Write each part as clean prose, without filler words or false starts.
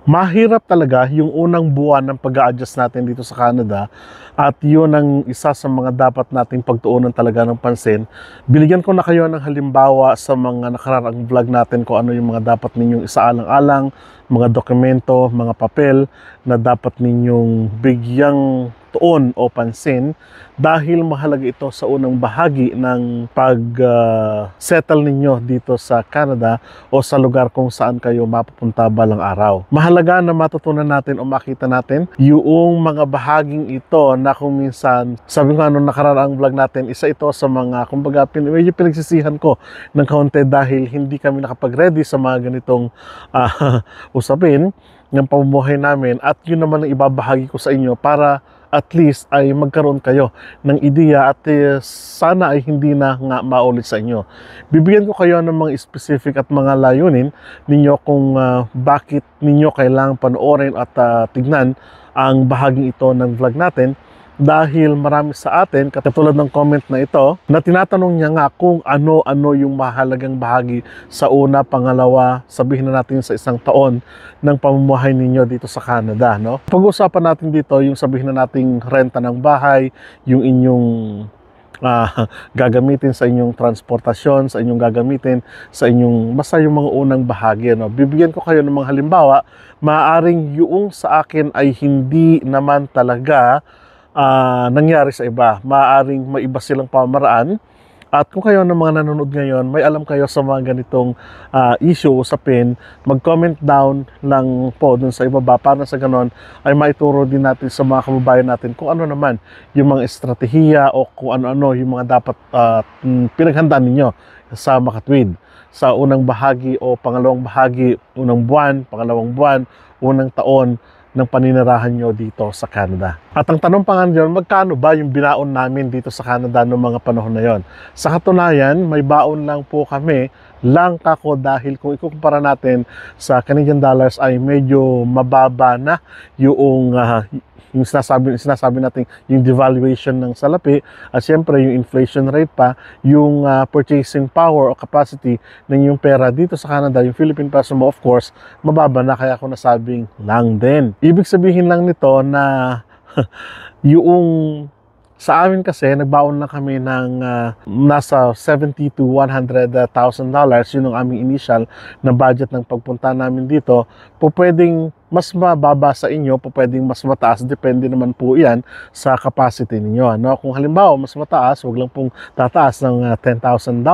Mahirap talaga yung unang buwan ng pag-a-adjust natin dito sa Canada at yun ang isa sa mga dapat nating pagtuunan talaga ng pansin. Binigyan ko na kayo ng halimbawa sa mga nakaraang vlog natin kung ano yung mga dapat ninyong isaalang-alang, mga dokumento, mga papel na dapat ninyong bigyang tuon o pansin dahil mahalaga ito sa unang bahagi ng pag-settle ninyo dito sa Canada o sa lugar kung saan kayo mapupunta balang araw. Mahalaga na matutunan natin o makita natin yung mga bahaging ito na kung minsan, sabi ko nung nakaraang vlog natin, isa ito sa mga, kumbaga, medyo pinagsisihan ko ng kaunti dahil hindi kami nakapag-ready sa mga ganitong usapin ng pamumuhay namin at yun naman ang ibabahagi ko sa inyo para at least ay magkaroon kayo ng ideya at sana ay hindi na nga maulit sa inyo. Bibigyan ko kayo ng mga specific at mga layunin ninyo kung bakit ninyo kailangang panoorin at tignan ang bahaging ito ng vlog natin dahil marami sa atin, katulad ng comment na ito, na tinatanong niya nga kung ano-ano yung mahalagang bahagi sa una, pangalawa, sabihin na natin sa isang taon ng pamumuhay ninyo dito sa Canada, no? Pag-usapan natin dito yung sabihin na nating renta ng bahay, yung inyong gagamitin sa inyong transportasyon, sa inyong gagamitin sa inyong, basta yung mga unang bahagi, no? Bibigyan ko kayo ng mga halimbawa, maaaring yung sa akin ay hindi naman talaga nangyari sa iba. Maaaring may iba silang pamaraan. At kung kayo ng mga nanonood ngayon, may alam kayo sa mga ganitong issue, usapin, mag-comment down lang po dun sa ibaba para sa ganon ay maituro din natin sa mga kababayan natin kung ano naman yung mga estratehiya o kung ano-ano yung mga dapat pinaghandaan ninyo sa makatwid. Sa unang bahagi o pangalawang bahagi, unang buwan, pangalawang buwan, unang taon ng paninirahan nyo dito sa Canada. At ang tanong pa nga yun, magkano ba yung binaon namin dito sa Canada noong mga panahon na yon? Sa katunayan, may baon lang po kami, lang kako dahil kung ikukumpara natin sa Canadian dollars ay medyo mababa na yung sinasabi natin yung devaluation ng salapi at siyempre yung inflation rate pa, yung purchasing power o capacity ng yung pera dito sa Canada, yung Philippine peso mo of course, mababa na kaya ako nasabing lang din. Ibig sabihin lang nito na yung sa amin kasi, nagbaon lang kami ng nasa $70,000 to $100,000. Yun ang aming initial na budget ng pagpunta namin dito. Po pwedeng mas mababa sa inyo, po pwedeng mas mataas. Depende naman po yan sa capacity ninyo. Ano? Kung halimbawa mas mataas, wag lang pong tataas ng $10,000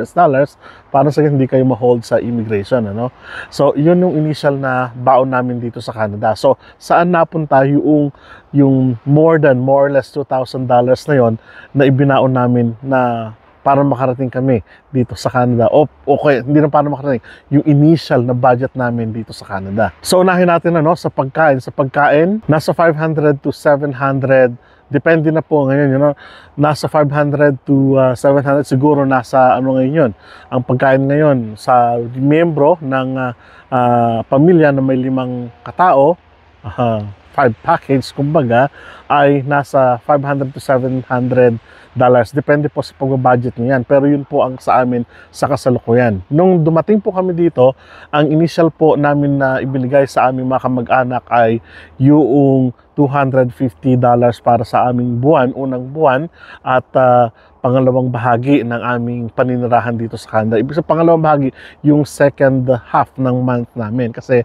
US dollars para sa hindi kayo ma-hold sa immigration. Ano? So, yun yung initial na baon namin dito sa Canada. So, saan napunta yung more or less $2,000 na yon na ibinaon namin na para makarating kami dito sa Canada. O okay, hindi na para makarating, yung initial na budget namin dito sa Canada. So unahin natin sa pagkain. Sa pagkain, nasa 500 to 700, depende na po ngayon, nasa 500 to 700 siguro nasa ngayon yun. Ang pagkain ngayon sa miyembro ng pamilya na may 5 katao, 5 package kumbaga, ay nasa 500 to 700 dollars. Depende po sa pag-budget nyo yan. Pero yun po ang sa amin sa kasalukuyan. Nung dumating po kami dito, ang initial po namin na ibinigay sa aming mga kamag-anak ay yung $250 para sa aming buwan, unang buwan, at pangalawang bahagi ng aming paninirahan dito sa Canada. Ibig sabihin, pangalawang bahagi, yung second half ng month namin. Kasi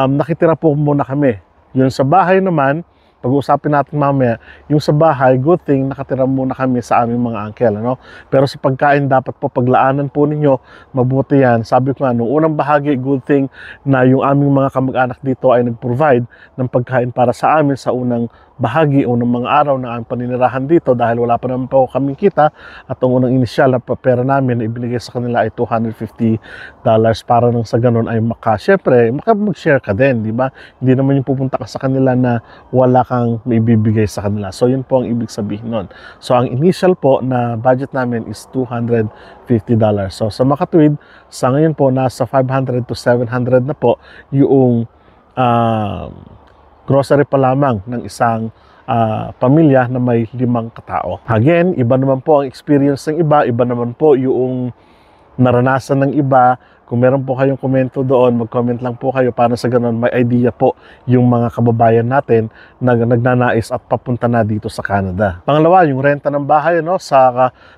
nakitira po muna kami. Yun sa bahay naman, pag-uusapin natin mamaya, yung sa bahay, good thing, nakatira muna kami sa aming mga uncle, Pero sa pagkain, dapat po paglaanan po ninyo, mabuti yan. Sabi ko nga, nung unang bahagi, good thing na yung aming mga kamag-anak dito ay nag-provide ng pagkain para sa amin sa unang bahagi o ng mga araw na ang paninirahan dito dahil wala pa naman po kaming kita at ang unang inisyal na pera namin na ibinigay sa kanila ay $250 para nang sa ganun ay syempre, mag-share ka din, di ba? Hindi naman yung pupunta ka sa kanila na wala kang maibibigay sa kanila. So, yun po ang ibig sabihin nun. So, ang initial po na budget namin is $250. So, sa makatwid, sa ngayon po, nasa 500 to 700 na po yung grocery pa lamang ng isang pamilya na may 5 katao. Again, iba naman po ang experience ng iba, iba naman po yung naranasan ng iba Kung meron po kayong komento doon, mag-comment lang po kayo para sa ganun may idea po yung mga kababayan natin na nagnanais at papunta na dito sa Canada. Pangalawa, yung renta ng bahay, no?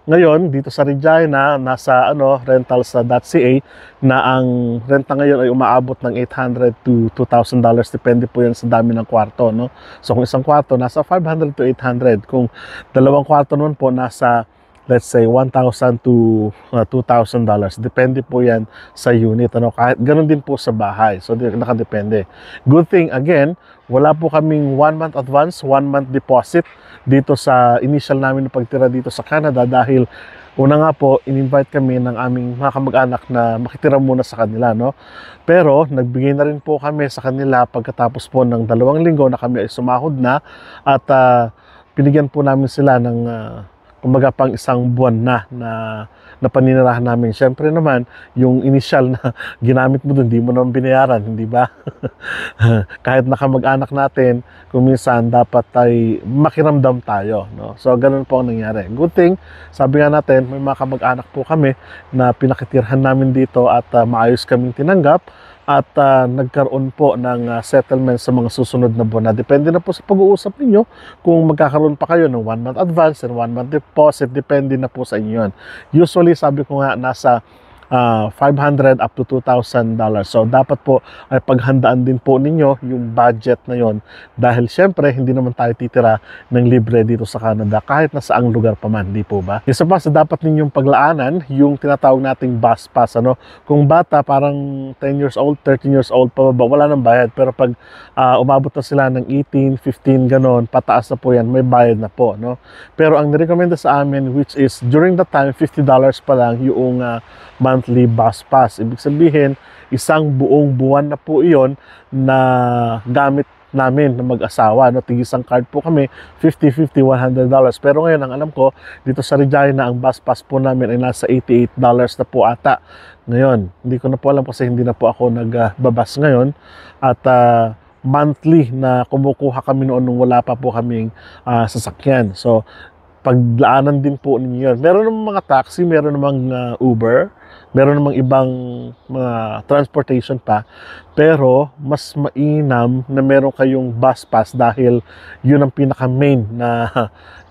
Ngayon dito sa Regina, nasa rentals.ca na ang renta ngayon ay umaabot ng $800 to $2,000, depende po yan sa dami ng kwarto, no? So kung isang kwarto nasa $500 to $800, kung dalawang kwarto naman po nasa let's say $1,000 to $2,000, depende po yan sa unit, ano? Kahit ganun din po sa bahay, so nakadepende. Good thing again, wala po kaming 1 month advance, 1 month deposit dito sa initial namin na pagtira dito sa Canada, dahil una nga po, in-invite kami ng aming mga kamag-anak na makitira muna sa kanila, no? Pero nagbigay na rin po kami sa kanila pagkatapos po ng 2 linggo na kami ay sumahod na, at pinigyan po namin sila ng kumbaga pang 1 buwan na paninirahan namin. Siyempre naman, yung initial na ginamit mo dun, di mo naman binayaran, hindi ba? Kahit nakamag-anak natin, kung minsan dapat ay makiramdam tayo, no? So, ganun po ang nangyari. Good thing, sabi nga natin, may mga kamag-anak po kami na pinakitirhan namin dito at maayos kaming tinanggap, at nagkaroon po ng settlement sa mga susunod na buwan. Depende na po sa pag-uusap ninyo kung magkakaroon pa kayo ng 1 month advance and 1 month deposit, depende na po sa inyo yun. Usually, sabi ko nga, nasa $500 up to $2,000. So, dapat po ay paghandaan din po ninyo yung budget na yon, dahil syempre, hindi naman tayo titira ng libre dito sa Canada kahit na saang lugar pa man, di po ba? Isa pa sa dapat ninyong paglaanan, yung tinatawag nating bus pass, ano? Kung bata, parang 10 years old, 13 years old pa ba, wala nang bayad. Pero pag umabot na sila ng 18, 15, ganon, pataas na po yan, may bayad na po, no? Pero ang nirekomenda sa amin, which is during that time, $50 pa lang yung monthly bus pass. Ibig sabihin, isang buong buwan na po iyon na gamit namin na mag-asawa, no? Tig-isang card po kami, $50, $100. Pero ngayon, ang alam ko, dito sa Regina, ang bus pass po namin ay nasa $88 na po ata. Ngayon, hindi ko na po alam kasi hindi na po ako nagbabas ngayon. At monthly na kumukuha kami noon nung wala pa po kaming sasakyan. So, paglaanan din po ninyo yun. Meron namang mga taxi, meron namang Uber, meron namang ibang mga transportation pa, pero mas mainam na meron kayong bus pass, dahil yun ang pinaka-main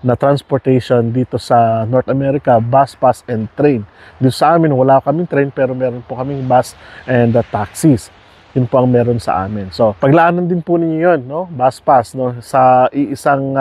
na transportation dito sa North America, bus pass and train. Dito sa amin, wala kaming train, pero meron po kaming bus and taxis. Yun po ang meron sa amin. So, paglaanan din po ninyo yun, no? Bus pass, no? Sa iisang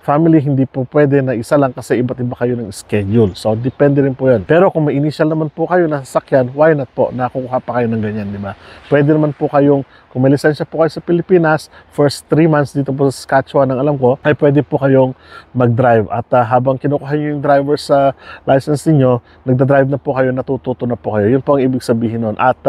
family, hindi po pwede na isa lang kasi iba't iba kayo ng schedule. So, depende rin po yun. Pero kung may initial naman po kayo na sasakyan, why not po? Nakukuha pa kayo ng ganyan, di ba? Pwede naman po kayong, kung may lisensya po kayo sa Pilipinas, first 3 months dito po sa Saskatchewan, ang alam ko, ay pwede po kayong mag-drive. At habang kinukuha nyo yung driver's license niyo, nagda-drive na po kayo, natututo na po kayo. Yun po ang ibig sabihin nun. At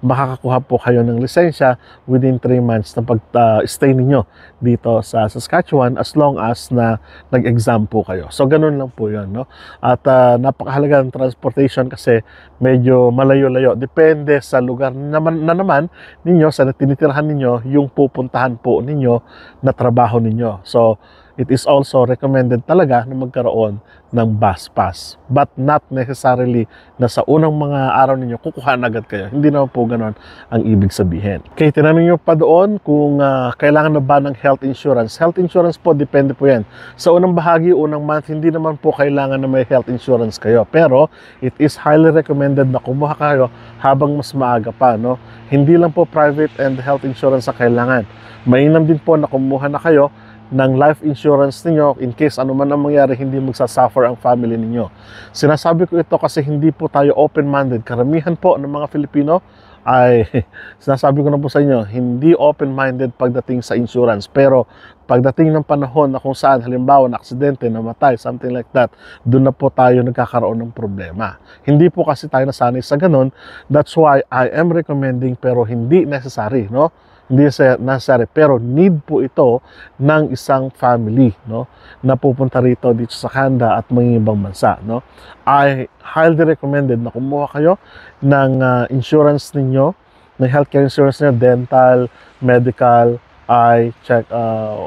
makakakuha po kayo ng lisensya within 3 months na pag-stay ninyo dito sa Saskatchewan, as long as na nag-exam po kayo. So, ganun lang po yun, no? At napakahalaga ng transportation kasi medyo malayo-layo. Depende sa lugar na naman ninyo, sa tinitirahan ninyo, yung pupuntahan po ninyo na trabaho ninyo. So, it is also recommended talaga na magkaroon ng bus pass. But not necessarily na sa unang mga araw ninyo, kukuha na agad kayo. Hindi naman po ganon ang ibig sabihin. Okay, tinanong nyo pa doon kung kailangan na ba ng health insurance. Health insurance po, depende po yan. Sa unang bahagi, unang month, hindi naman po kailangan na may health insurance kayo. Pero, it is highly recommended na kumuha kayo habang mas maaga pa, no? Hindi lang po private and health insurance ang kailangan. Mainam din po na kumuha na kayo ng life insurance ninyo in case ano man ang mangyari, hindi magsasuffer ang family ninyo. Sinasabi ko ito kasi hindi po tayo open-minded. Karamihan po ng mga Filipino ay, sinasabi ko na po sa inyo, hindi open-minded pagdating sa insurance. Pero pagdating ng panahon na kung saan, halimbawa, na aksidente, namatay, something like that, doon na po tayo nagkakaroon ng problema. Hindi po kasi tayo nasanay sa ganun. That's why I am recommending, pero hindi necessary, no? Hindi necessary, pero need po ito ng isang family, no, na pupunta rito dito sa Canada at mga ibang bansa, no. I highly recommended na kumuha kayo ng insurance ninyo, ng healthcare insurance ninyo, dental, medical, eye check,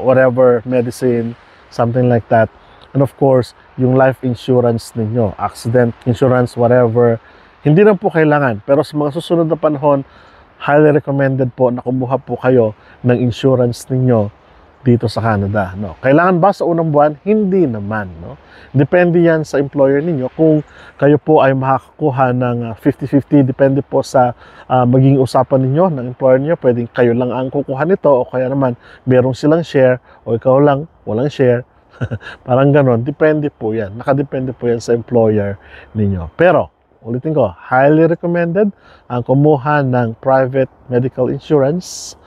whatever, medicine, something like that. And of course, yung life insurance ninyo, accident insurance, whatever, Hindi lang po kailangan, pero sa mga susunod na panahon, highly recommended po na kumuha po kayo ng insurance ninyo dito sa Canada, no? Kailangan ba sa unang buwan? Hindi naman, no? Depende yan sa employer ninyo kung kayo po ay makakakuha ng 50-50, depende po sa maging usapan ninyo ng employer niyo. Pwedeng kayo lang ang kukuha nito o kaya naman merong silang share o ikaw lang walang share. Parang ganon, depende po yan. Nakadepende po yan sa employer ninyo. Pero, ulitin ko, highly recommended ang kumuha ng private medical insurance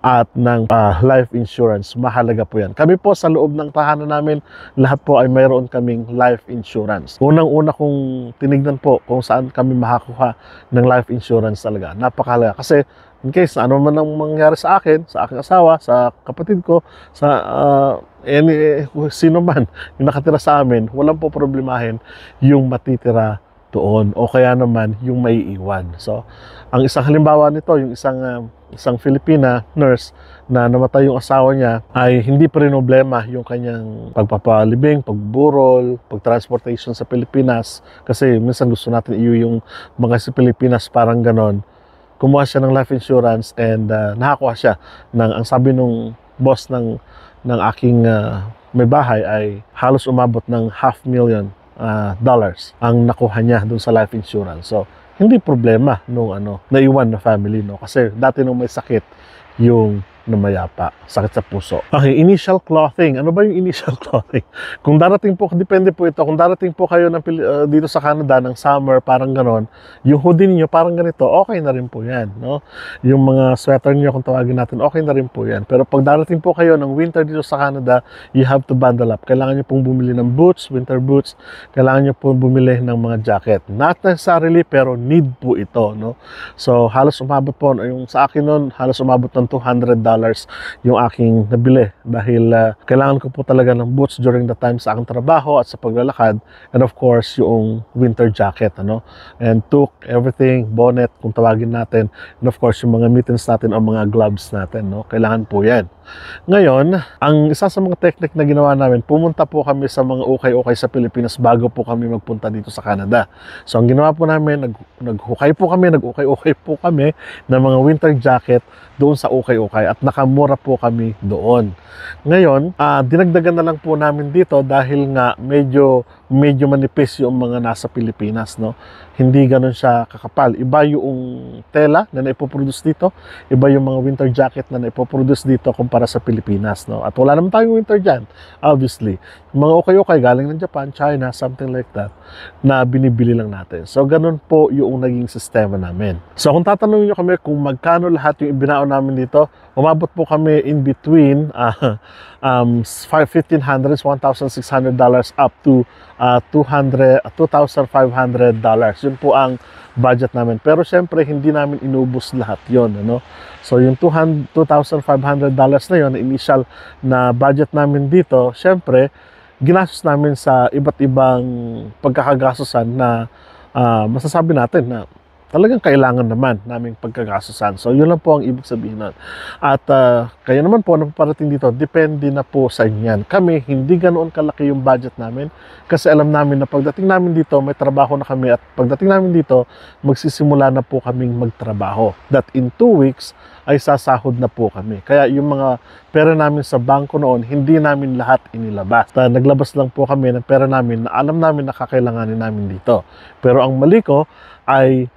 at ng life insurance. Mahalaga po yan. Kami po sa loob ng tahanan namin, lahat po ay mayroon kaming life insurance. Unang-una kong tinignan po kung saan kami makakuha ng life insurance talaga. Napakahalaga. Kasi in case na ano man ang mangyari sa akin, sa aking asawa, sa kapatid ko, sa sino man yung nakatira sa amin, walang po problemahin yung matitira doon o kaya naman yung may iwan. So, ang isang halimbawa nito, yung isang Filipina nurse na namatay yung asawa niya ay hindi pa rin problema yung kanyang pagpapalibing, pagburol, pagtransportation sa Pilipinas kasi minsan gusto natin yung mga sa Pilipinas parang ganon. Kumuha siya ng life insurance and nakakuha siya ng, ang sabi nung boss ng aking may bahay ay halos umabot ng $500,000 ang nakuha niya dun sa life insurance. So, hindi problema nung naiwan na family, no? Kasi dati nung may sakit yung namayapa, sakit sa puso. Okay, initial clothing. Ano ba yung initial clothing? Kung darating po, depende po ito, kung darating po kayo dito sa Canada ng summer, parang ganon, yung hoodie niyo parang ganito, okay na rin po yan, no? Yung mga sweater niyo kung tawagin natin, okay na rin po yan. Pero pag darating po kayo ng winter dito sa Canada, you have to bundle up. Kailangan niyo pong bumili ng boots, winter boots, kailangan niyo pong bumili ng mga jacket. Not necessarily, pero need po ito, no? So, halos umabot po, yung sa akin nun, halos umabot ng $200 yung aking nabili dahil kailangan ko po talaga ng boots during the time sa aking trabaho at sa paglalakad, and of course yung winter jacket, and took everything, bonnet kung tawagin natin, and of course yung mga mittens natin o mga gloves natin, kailangan po yan. Ngayon, ang isa sa mga technique na ginawa namin, pumunta po kami sa mga ukay-ukay sa Pilipinas bago po kami magpunta dito sa Canada. So ang ginawa po namin, nag-ukay po kami ng mga winter jacket doon sa ukay-ukay at nakamura po kami doon. Ngayon, dinagdagan na lang po namin dito dahil nga medyo manipis yung mga nasa Pilipinas, no? Hindi ganun siya kakapal. Iba yung tela na naipoproduce dito, iba yung mga winter jacket na naipoproduce dito kumpara sa Pilipinas, no? At wala naman tayong winter dyan, obviously. Mga okay-okay galing ng Japan, China, something like that, na binibili lang natin. So, ganun po yung naging sistema namin. So, kung tatanungin nyo kami kung magkano lahat yung ibinaon namin dito, umabot po kami in between $1,500, $1,600 up to $2,500. Yun po ang budget namin. Pero syempre, hindi namin inubos lahat yon, So, yung $2,500 na yon, initial na budget namin dito, syempre, ginastos namin sa iba't ibang pagkakagastusan na masasabi natin na talagang kailangan naman naming pagkagastusan. So, yun lang po ang ibig sabihin nun. At kaya naman po, napaparating dito, depende na po sa inyo yan. Kami, hindi ganoon kalaki yung budget namin kasi alam namin na pagdating namin dito, may trabaho na kami at pagdating namin dito, magsisimula na po kaming magtrabaho. That in 2 weeks, ay sasahod na po kami. Kaya yung mga pera namin sa bangko noon, hindi namin lahat inilabas. Naglabas lang po kami ng pera namin na alam namin na kakailanganin namin dito. Pero ang mali ko ay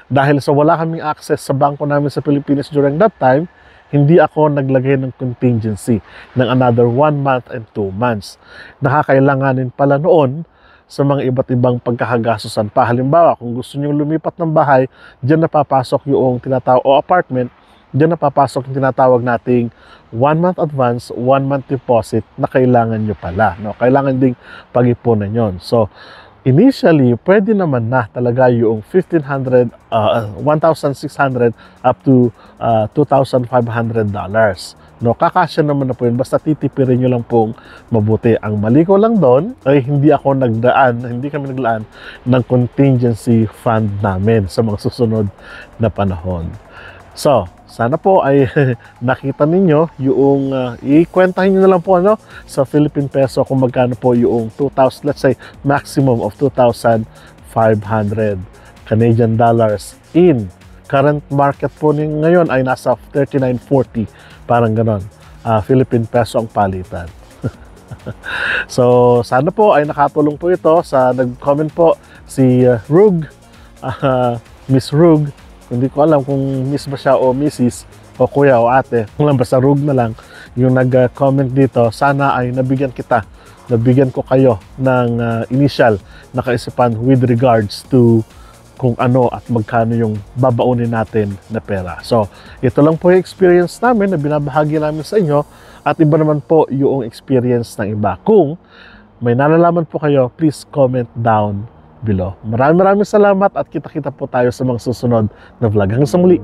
dahil sa wala kaming access sa bangko namin sa Pilipinas during that time, hindi ako naglagay ng contingency ng another 1 month and 2 months. Nakakailanganin pala noon sa mga iba't ibang pagkakagastusan pa. Halimbawa, kung gusto niyo lumipat ng bahay, diyan napapasok yung tinatawag o apartment, diyan napapasok yung tinatawag nating 1 month advance, 1 month deposit na kailangan nyo pala. Kailangan ding pag-ipunan yon. So, initially, pwede naman na talaga yung $1,600 up to $2,500. Kakasya naman na po yun. Basta titipirin nyo lang pong mabuti. Ang mali ko lang doon ay hindi kami naglaan ng contingency fund namin sa mga susunod na panahon. So, sana po ay nakita ninyo yung ikwentahin nyo na lang po sa Philippine peso kung magkano po yung 2,000, let's say maximum of $2,500 Canadian dollars in current market po ngayon ay nasa 39.40, parang ganon. Philippine peso ang palitan. So, sana po ay nakatulong po ito sa nag-comment po si Rug, Miss Rug. Hindi ko alam kung Miss ba siya o Mrs. o Kuya o Ate. Kung lang basta Rug na lang yung nag-comment dito. Sana ay nabigyan ko kayo ng initial na kaisipan with regards to kung ano at magkano yung babaunin natin na pera. So, ito lang po yung experience namin na binabahagi namin sa inyo at iba naman po yung experience ng iba. Kung may nalalaman po kayo, please comment down below. Maraming salamat at kita-kita po tayo sa mga susunod na vlog. Hanggang sa muli!